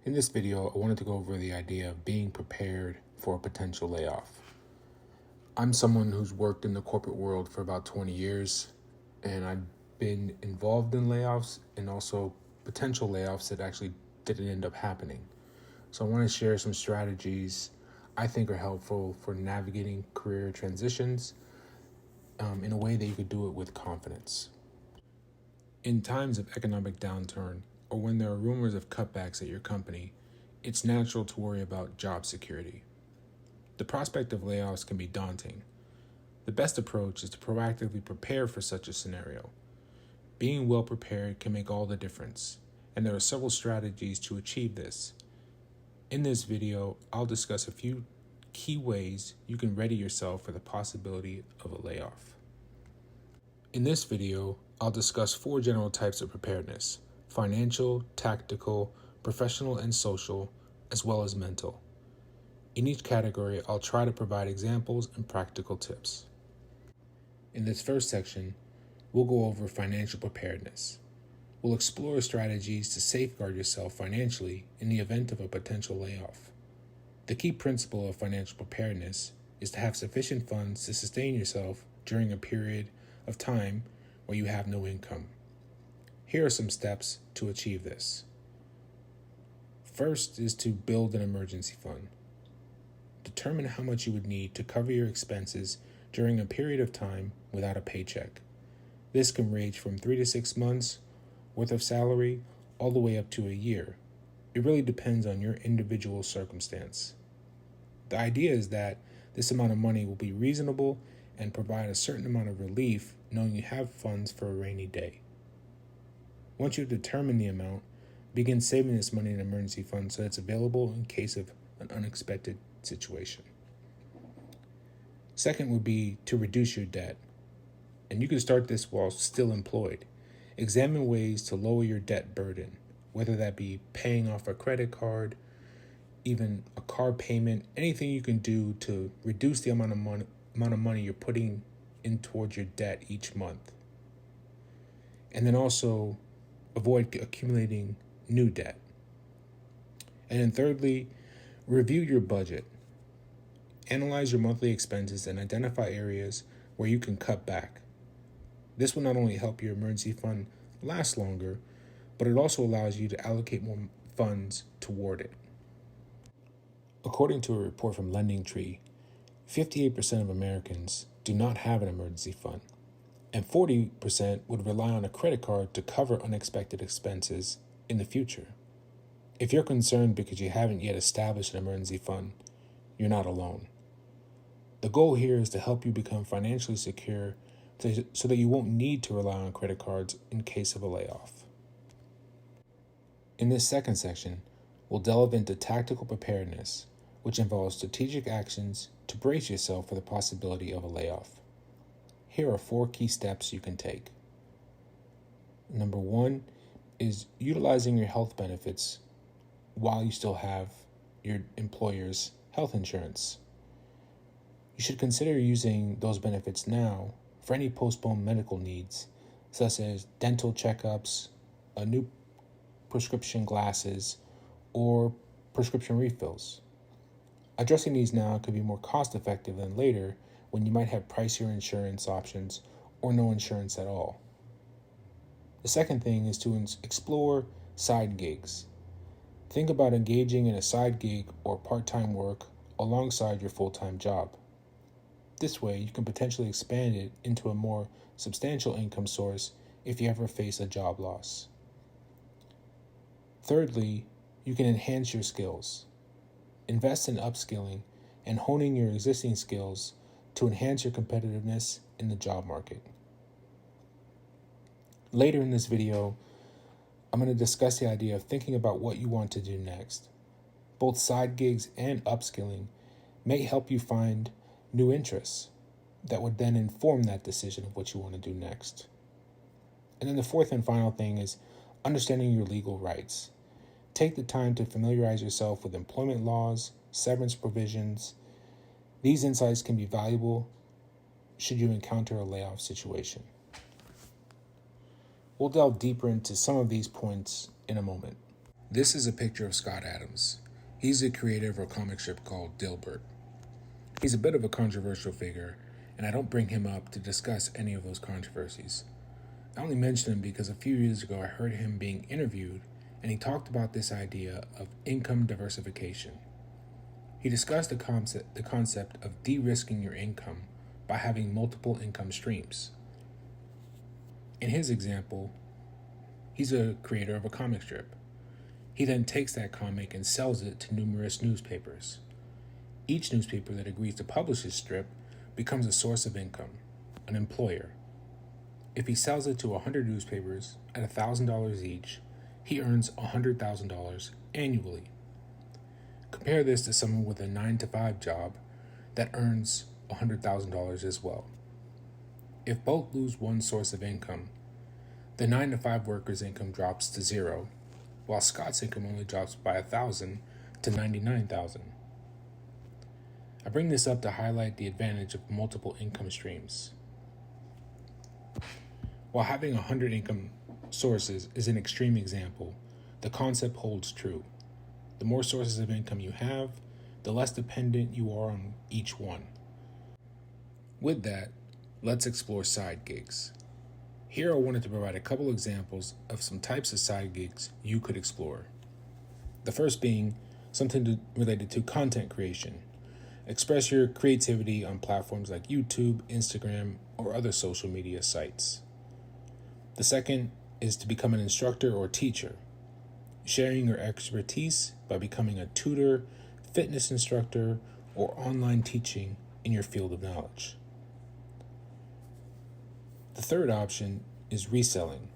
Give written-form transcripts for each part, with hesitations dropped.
In this video, I wanted to go over the idea of being prepared for a potential layoff. I'm someone who's worked in the corporate world for about 20 years, and I've been involved in layoffs and also potential layoffs that actually didn't end up happening. So I want to share some strategies I think are helpful for navigating career transitions in a way that you could do it with confidence. In times of economic downturn, or when there are rumors of cutbacks at your company, it's natural to worry about job security. The prospect of layoffs can be daunting. The best approach is to proactively prepare for such a scenario. Being well prepared can make all the difference, and there are several strategies to achieve this. In this video, I'll discuss a few key ways you can ready yourself for the possibility of a layoff. In this video, I'll discuss 4 general types of preparedness: financial, tactical, professional, and social, as well as mental. In each category, I'll try to provide examples and practical tips. In this first section, we'll go over financial preparedness. We'll explore strategies to safeguard yourself financially in the event of a potential layoff. The key principle of financial preparedness is to have sufficient funds to sustain yourself during a period of time where you have no income. Here are some steps to achieve this. First is to build an emergency fund. Determine how much you would need to cover your expenses during a period of time without a paycheck. This can range from 3 to 6 months worth of salary all the way up to a year. It really depends on your individual circumstance. The idea is that this amount of money will be reasonable and provide a certain amount of relief knowing you have funds for a rainy day. Once you've determined the amount, begin saving this money in an emergency fund so it's available in case of an unexpected situation. Second would be to reduce your debt. And you can start this while still employed. Examine ways to lower your debt burden, whether that be paying off a credit card, even a car payment, anything you can do to reduce the amount of money you're putting in towards your debt each month. And then also avoid accumulating new debt. And then thirdly, review your budget. Analyze your monthly expenses and identify areas where you can cut back. This will not only help your emergency fund last longer, but it also allows you to allocate more funds toward it. According to a report from LendingTree, 58% of Americans do not have an emergency fund, and 40% would rely on a credit card to cover unexpected expenses in the future. If you're concerned because you haven't yet established an emergency fund, you're not alone. The goal here is to help you become financially secure so that you won't need to rely on credit cards in case of a layoff. In this second section, we'll delve into tactical preparedness, which involves strategic actions to brace yourself for the possibility of a layoff. Here are 4 key steps you can take. Number 1 is utilizing your health benefits while you still have your employer's health insurance. You should consider using those benefits now for any postponed medical needs, such as dental checkups, a new prescription glasses, or prescription refills. Addressing these now could be more cost-effective than later when you might have pricier insurance options or no insurance at all. The second thing is to explore side gigs. Think about engaging in a side gig or part-time work alongside your full-time job. This way, you can potentially expand it into a more substantial income source if you ever face a job loss. Thirdly, you can enhance your skills. Invest in upskilling and honing your existing skills to enhance your competitiveness in the job market. Later in this video, I'm going to discuss the idea of thinking about what you want to do next. Both side gigs and upskilling may help you find new interests that would then inform that decision of what you want to do next. And then the fourth and final thing is understanding your legal rights. Take the time to familiarize yourself with employment laws, severance provisions. These insights can be valuable should you encounter a layoff situation. We'll delve deeper into some of these points in a moment. This is a picture of Scott Adams. He's the creator of a comic strip called Dilbert. He's a bit of a controversial figure, and I don't bring him up to discuss any of those controversies. I only mention him because a few years ago I heard him being interviewed, and he talked about this idea of income diversification. He discussed the concept of de-risking your income by having multiple income streams. In his example, he's a creator of a comic strip. He then takes that comic and sells it to numerous newspapers. Each newspaper that agrees to publish his strip becomes a source of income, an employer. If he sells it to 100 newspapers at $1,000 each, he earns $100,000 annually. Compare this to someone with a 9-to-5 job that earns $100,000 as well. If both lose one source of income, the 9-to-5 worker's income drops to zero, while Scott's income only drops by $1,000 to $99,000. I bring this up to highlight the advantage of multiple income streams. While having 100 income sources is an extreme example, the concept holds true. The more sources of income you have, the less dependent you are on each one. With that, let's explore side gigs. Here I wanted to provide a couple examples of some types of side gigs you could explore. The first being something related to content creation. Express your creativity on platforms like YouTube, Instagram, or other social media sites. The second is to become an instructor or teacher, sharing your expertise by becoming a tutor, fitness instructor, or online teaching in your field of knowledge. The third option is reselling,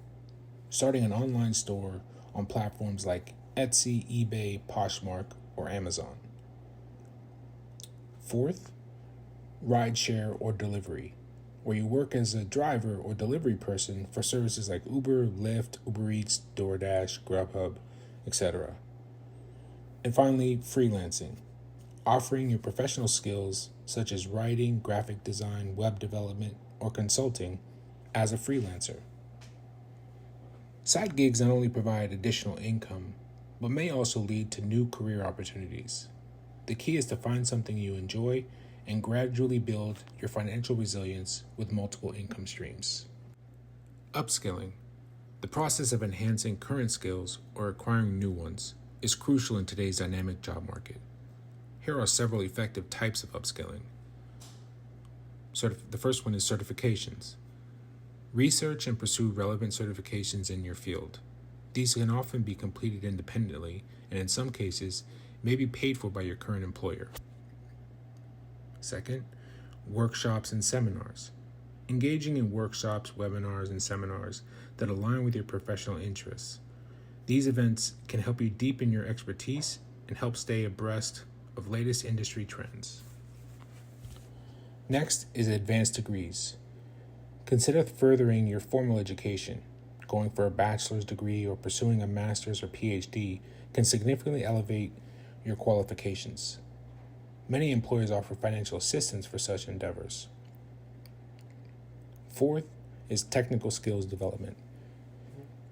starting an online store on platforms like Etsy, eBay, Poshmark, or Amazon. Fourth, rideshare or delivery, where you work as a driver or delivery person for services like Uber, Lyft, Uber Eats, DoorDash, Grubhub, etc. And finally, freelancing, offering your professional skills such as writing, graphic design, web development, or consulting as a freelancer. Side gigs not only provide additional income, but may also lead to new career opportunities. The key is to find something you enjoy and gradually build your financial resilience with multiple income streams. Upskilling, the process of enhancing current skills or acquiring new ones, is crucial in today's dynamic job market. Here are several effective types of upskilling. The first one is certifications. Research and pursue relevant certifications in your field. These can often be completed independently and in some cases may be paid for by your current employer. Second, workshops and seminars. Engaging in workshops, webinars, and seminars that align with your professional interests. These events can help you deepen your expertise and help stay abreast of latest industry trends. Next is advanced degrees. Consider furthering your formal education. Going for a bachelor's degree or pursuing a master's or PhD can significantly elevate your qualifications. Many employers offer financial assistance for such endeavors. Fourth is technical skills development.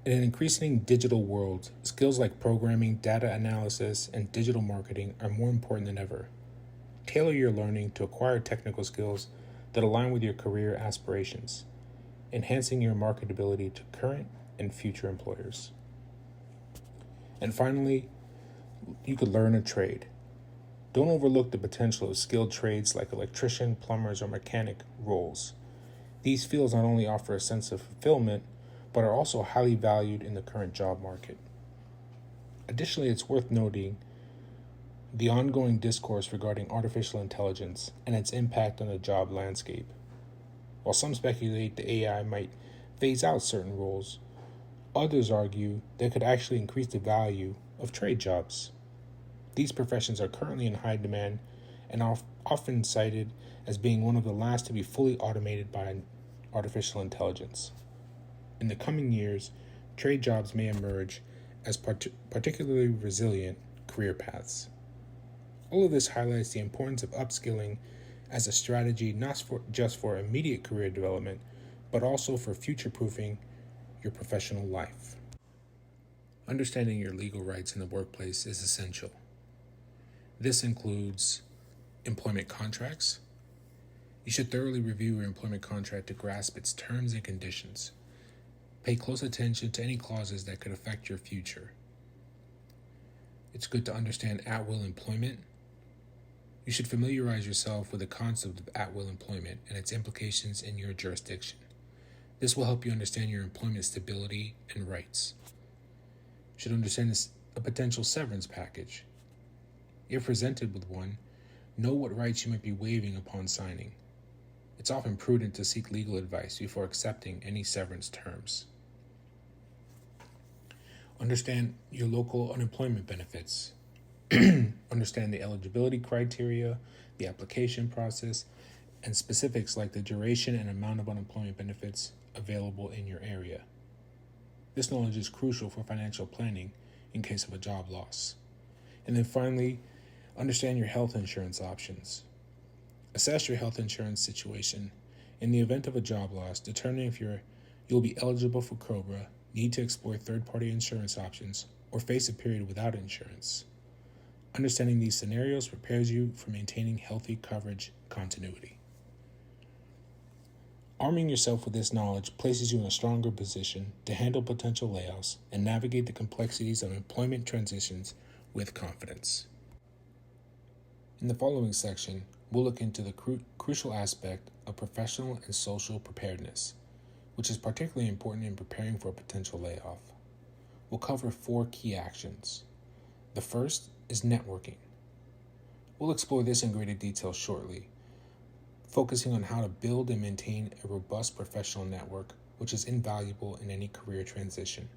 In an increasingly digital world, skills like programming, data analysis, and digital marketing are more important than ever. Tailor your learning to acquire technical skills that align with your career aspirations, enhancing your marketability to current and future employers. And finally, you could learn a trade. Don't overlook the potential of skilled trades like electrician, plumbers, or mechanic roles. These fields not only offer a sense of fulfillment, but are also highly valued in the current job market. Additionally, it's worth noting the ongoing discourse regarding artificial intelligence and its impact on the job landscape. While some speculate the AI might phase out certain roles, others argue that it could actually increase the value of trade jobs. These professions are currently in high demand and are often cited as being one of the last to be fully automated by artificial intelligence. In the coming years, trade jobs may emerge as particularly resilient career paths. All of this highlights the importance of upskilling as a strategy not just for immediate career development, but also for future-proofing your professional life. Understanding your legal rights in the workplace is essential. This includes employment contracts. You should thoroughly review your employment contract to grasp its terms and conditions. Pay close attention to any clauses that could affect your future. It's good to understand at-will employment. You should familiarize yourself with the concept of at-will employment and its implications in your jurisdiction. This will help you understand your employment stability and rights. You should understand a potential severance package. If presented with one, know what rights you might be waiving upon signing. It's often prudent to seek legal advice before accepting any severance terms. Understand your local unemployment benefits. Understand the eligibility criteria, the application process, and specifics like the duration and amount of unemployment benefits available in your area. This knowledge is crucial for financial planning in case of a job loss. And then finally, understand your health insurance options. Assess your health insurance situation. In the event of a job loss, determine if you'll be eligible for COBRA, need to explore third-party insurance options, or face a period without insurance. Understanding these scenarios prepares you for maintaining healthy coverage continuity. Arming yourself with this knowledge places you in a stronger position to handle potential layoffs and navigate the complexities of employment transitions with confidence. In the following section, we'll look into the crucial aspect of professional and social preparedness, which is particularly important in preparing for a potential layoff. We'll cover 4 key actions. The first is networking. We'll explore this in greater detail shortly, focusing on how to build and maintain a robust professional network, which is invaluable in any career transition.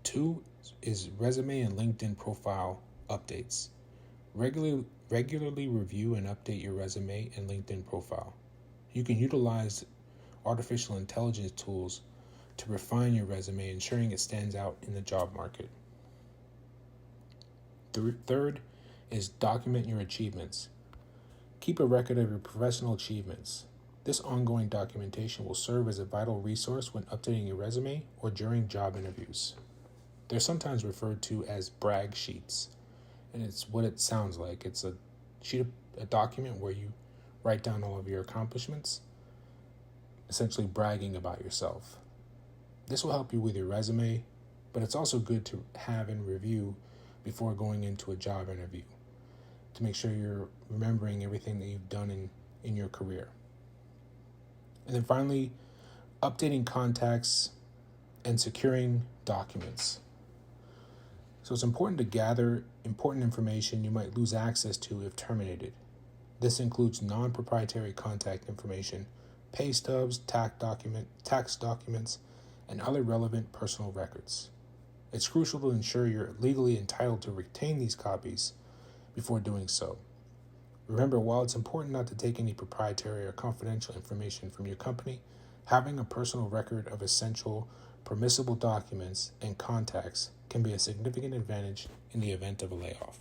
2 is resume and LinkedIn profile updates. Regularly review and update your resume and LinkedIn profile. You can utilize artificial intelligence tools to refine your resume, ensuring it stands out in the job market. Third is document your achievements. Keep a record of your professional achievements. This ongoing documentation will serve as a vital resource when updating your resume or during job interviews. They're sometimes referred to as brag sheets, and it's what it sounds like. It's a document where you write down all of your accomplishments, essentially bragging about yourself. This will help you with your resume, but it's also good to have and review before going into a job interview to make sure you're remembering everything that you've done in your career. And then finally, updating contacts and securing documents. So it's important to gather important information you might lose access to if terminated. This includes non-proprietary contact information, pay stubs, tax documents, and other relevant personal records. It's crucial to ensure you're legally entitled to retain these copies before doing so. Remember, while it's important not to take any proprietary or confidential information from your company, having a personal record of essential, permissible documents and contacts can be a significant advantage in the event of a layoff.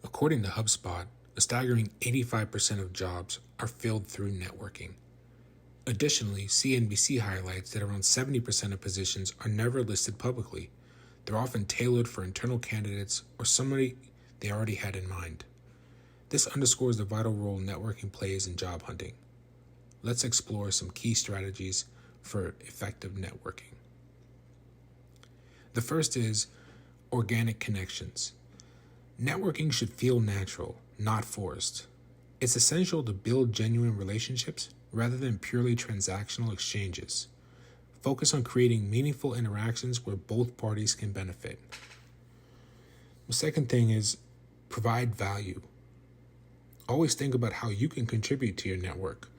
According to HubSpot, a staggering 85% of jobs are filled through networking. Additionally, CNBC highlights that around 70% of positions are never listed publicly. They're often tailored for internal candidates or somebody they already had in mind. This underscores the vital role networking plays in job hunting. Let's explore some key strategies for effective networking. The first is organic connections. Networking should feel natural, not forced. It's essential to build genuine relationships rather than purely transactional exchanges. Focus on creating meaningful interactions where both parties can benefit. The second thing is provide value. Always think about how you can contribute to your network.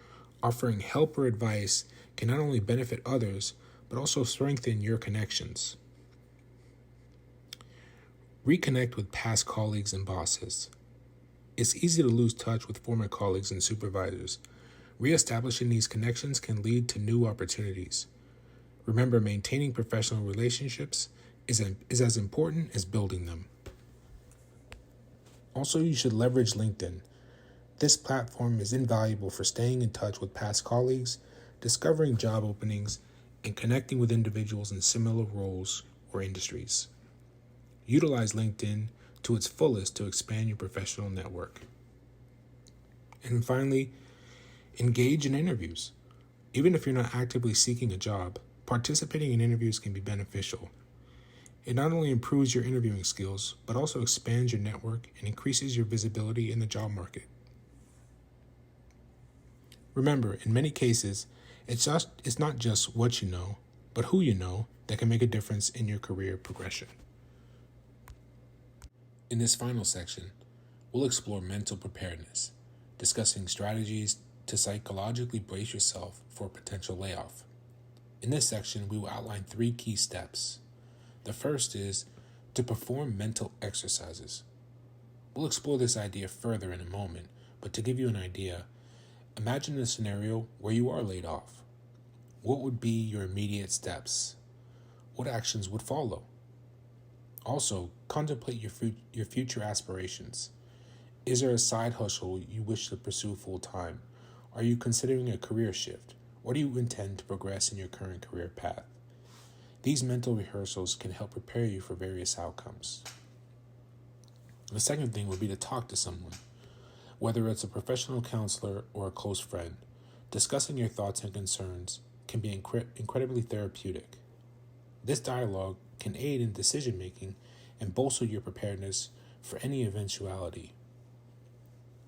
Offering help or advice can not only benefit others, but also strengthen your connections. Reconnect with past colleagues and bosses. It's easy to lose touch with former colleagues and supervisors. Reestablishing these connections can lead to new opportunities. Remember, maintaining professional relationships is as important as building them. Also, you should leverage LinkedIn. This platform is invaluable for staying in touch with past colleagues, discovering job openings, and connecting with individuals in similar roles or industries. Utilize LinkedIn to its fullest to expand your professional network. And finally, engage in interviews. Even if you're not actively seeking a job, participating in interviews can be beneficial. It not only improves your interviewing skills, but also expands your network and increases your visibility in the job market. Remember, in many cases, it's not just what you know, but who you know that can make a difference in your career progression. In this final section, we'll explore mental preparedness, discussing strategies to psychologically brace yourself for a potential layoff. In this section, we will outline 3 key steps. The first is to perform mental exercises. We'll explore this idea further in a moment, but to give you an idea, imagine a scenario where you are laid off. What would be your immediate steps? What actions would follow? Also, contemplate your future aspirations. Is there a side hustle you wish to pursue full time? Are you considering a career shift? Or do you intend to progress in your current career path? These mental rehearsals can help prepare you for various outcomes. The second thing would be to talk to someone. Whether it's a professional counselor or a close friend, discussing your thoughts and concerns can be incredibly therapeutic. This dialogue can aid in decision-making and bolster your preparedness for any eventuality.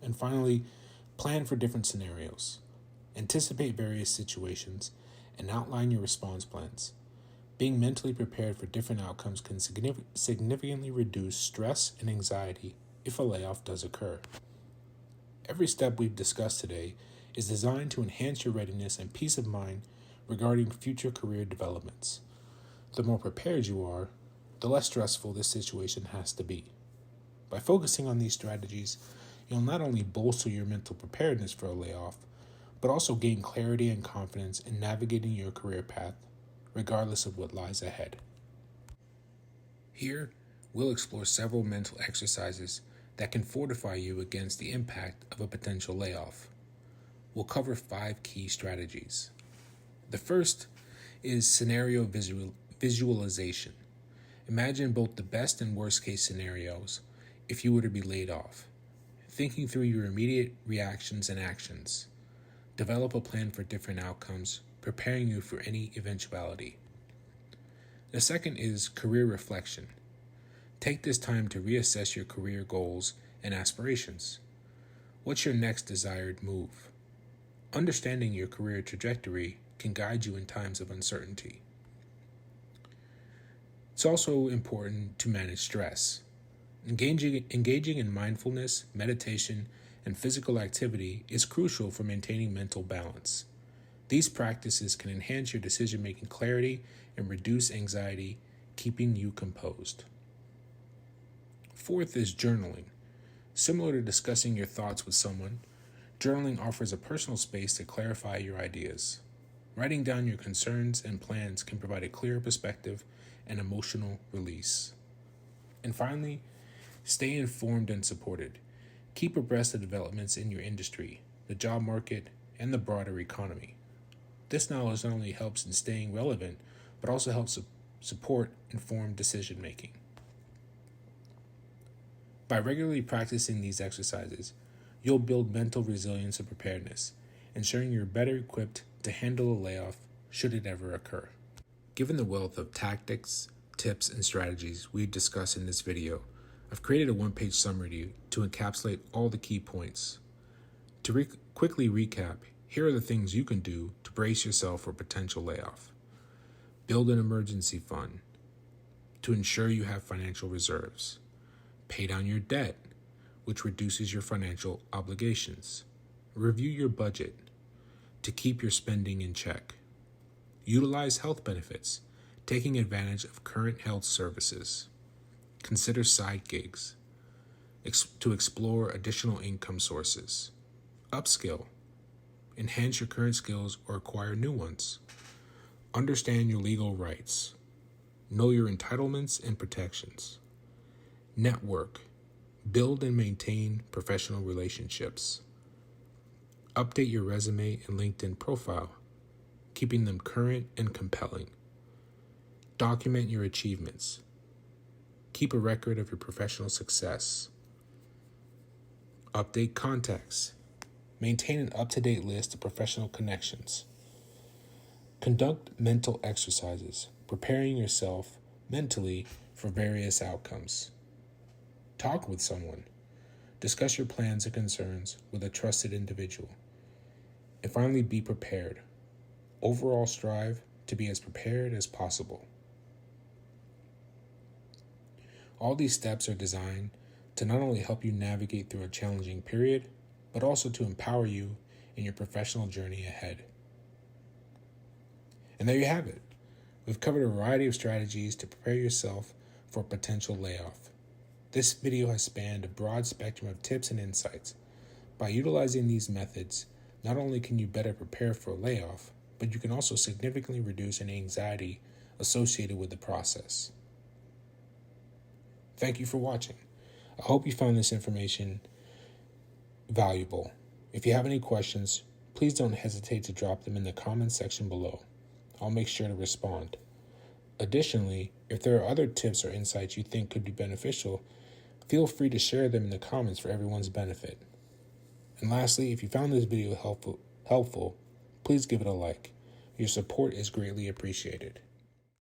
And finally, plan for different scenarios. Anticipate various situations and outline your response plans. Being mentally prepared for different outcomes can significantly reduce stress and anxiety if a layoff does occur. Every step we've discussed today is designed to enhance your readiness and peace of mind regarding future career developments. The more prepared you are, the less stressful this situation has to be. By focusing on these strategies, you'll not only bolster your mental preparedness for a layoff, but also gain clarity and confidence in navigating your career path, regardless of what lies ahead. Here, we'll explore several mental exercises that can fortify you against the impact of a potential layoff. We'll cover 5 key strategies. The first is scenario visualization. Imagine both the best and worst case scenarios if you were to be laid off. Thinking through your immediate reactions and actions. Develop a plan for different outcomes, preparing you for any eventuality. The second is career reflection. Take this time to reassess your career goals and aspirations. What's your next desired move? Understanding your career trajectory can guide you in times of uncertainty. It's also important to manage stress. Engaging in mindfulness, meditation, and physical activity is crucial for maintaining mental balance. These practices can enhance your decision-making clarity and reduce anxiety, keeping you composed. Fourth is journaling. Similar to discussing your thoughts with someone, journaling offers a personal space to clarify your ideas. Writing down your concerns and plans can provide a clearer perspective and emotional release. And finally, stay informed and supported. Keep abreast of developments in your industry, the job market, and the broader economy. This knowledge not only helps in staying relevant, but also helps support informed decision-making. By regularly practicing these exercises, you'll build mental resilience and preparedness, ensuring you're better equipped to handle a layoff should it ever occur. Given the wealth of tactics, tips, and strategies we've discussed in this video, I've created a one-page summary to encapsulate all the key points. To quickly recap, here are the things you can do to brace yourself for a potential layoff. Build an emergency fund to ensure you have financial reserves. Pay down your debt, which reduces your financial obligations. Review your budget to keep your spending in check. Utilize health benefits, taking advantage of current health services. Consider side gigs to explore additional income sources. Upskill. Enhance your current skills or acquire new ones. Understand your legal rights. Know your entitlements and protections. Network. Build and maintain professional relationships. Update your resume and LinkedIn profile, keeping them current and compelling. Document your achievements. Keep a record of your professional success. Update contacts. Maintain an up-to-date list of professional connections. Conduct mental exercises, preparing yourself mentally for various outcomes. Talk with someone. Discuss your plans and concerns with a trusted individual. And finally, be prepared. Overall, strive to be as prepared as possible. All these steps are designed to not only help you navigate through a challenging period, but also to empower you in your professional journey ahead. And there you have it. We've covered a variety of strategies to prepare yourself for a potential layoff. This video has spanned a broad spectrum of tips and insights. By utilizing these methods, not only can you better prepare for a layoff, but you can also significantly reduce any anxiety associated with the process. Thank you for watching. I hope you found this information valuable. If you have any questions, please don't hesitate to drop them in the comments section below. I'll make sure to respond. Additionally, if there are other tips or insights you think could be beneficial, feel free to share them in the comments for everyone's benefit. And lastly, if you found this video helpful, please give it a like. Your support is greatly appreciated.